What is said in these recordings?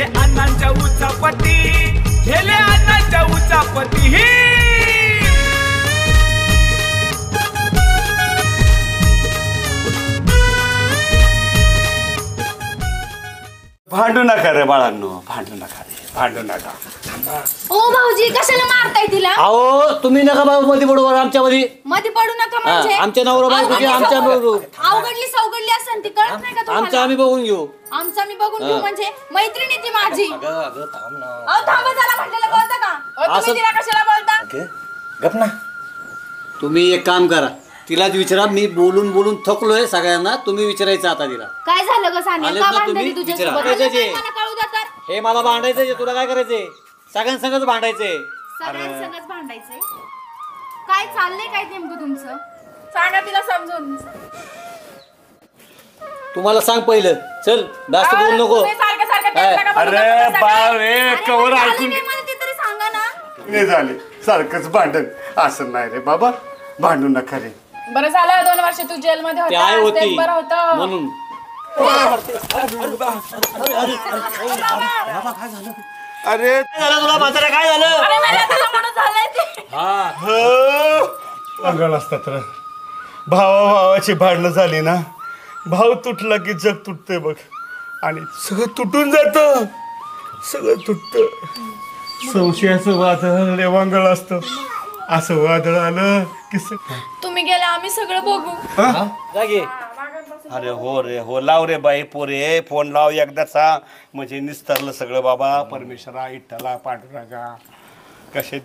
अण्णांच्या उचापती, गेले अण्णांच्या उचापती. भांडू नका रे बाळांनो, भांडू नका रे, भांडू नका. ओ भाऊजी कशाला मारताय तिला? अहो तुम्ही नका बाबा मध्ये पडू, आमच्या मध्ये पडू नका म्हणजे आमच्या नवरा बायकोची आमच्या अवघडली सवघडली असेल ती कळत नाही का तुम्हाला? आमचं आम्ही बघून घेऊ. आमचं आम्ही बघून घेऊ म्हणजे मैत्रिणी ती माझी. अहो थांबा जरा म्हटलेलं बोलता का? तुम्ही तिला कशाला बोलता? गप ना. तुम्ही एक काम करा, तिलाच विचारा. मी बोलून बोलून थकलोय सगळ्यांना. तुम्ही विचारायचं आता तिला. काय झालं ग सानिया? का भांडली तुझ्यासोबत? मला कळू द्या तर. हे मला भांडायचंय, तुला काय करायचंय? सगळ्यांसंगच भांडायचंय. सगळ्यांसंगच भांडायचंय. काय चाललंय काय नेमकं तुमचं? सांगा तिला समजून. तुम्हाला सांग पहिलं. चल जास्त बोल नको. अरे बाळ रे, कवर ऐकून तरी सांगा ना. नाही झाले सारखंच भांडण. असं नाही रे बाबा, भांडू नका रे. बरं झालं 2 वर्ष तू जेल मध्ये होता, बरं होतं म्हणून. अरे तुला म्हातारा काय झालं? अंगण असतात रे. भावाची भांडणं झाली ना, भाव तुटला की जग तुटते बघ. आणि सगळं तुटून जात, सगळं तुटत. संशयाचं वादळ लय वांगळ असतं. असं वादळ आलं की तुम्ही गेला आम्ही सगळं बघू. अरे हो रे हो, लाव रे बाई पोरे, फोन लाव एकदाचा. म्हणजे निस्तरलं सगळं बाबा. परमेश्वरा, इठ्ठला, पांडुरंगा कसे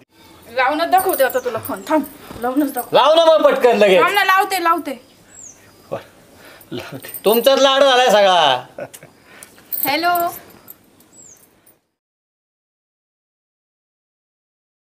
लावूनच दाखवते आता तुला फोन. थांब लावूनच दाखव. लाव ना मग पटकन लगेच. थांब ना, लावते लावते. तुमचाच लाड झालाय सगळा. हॅलो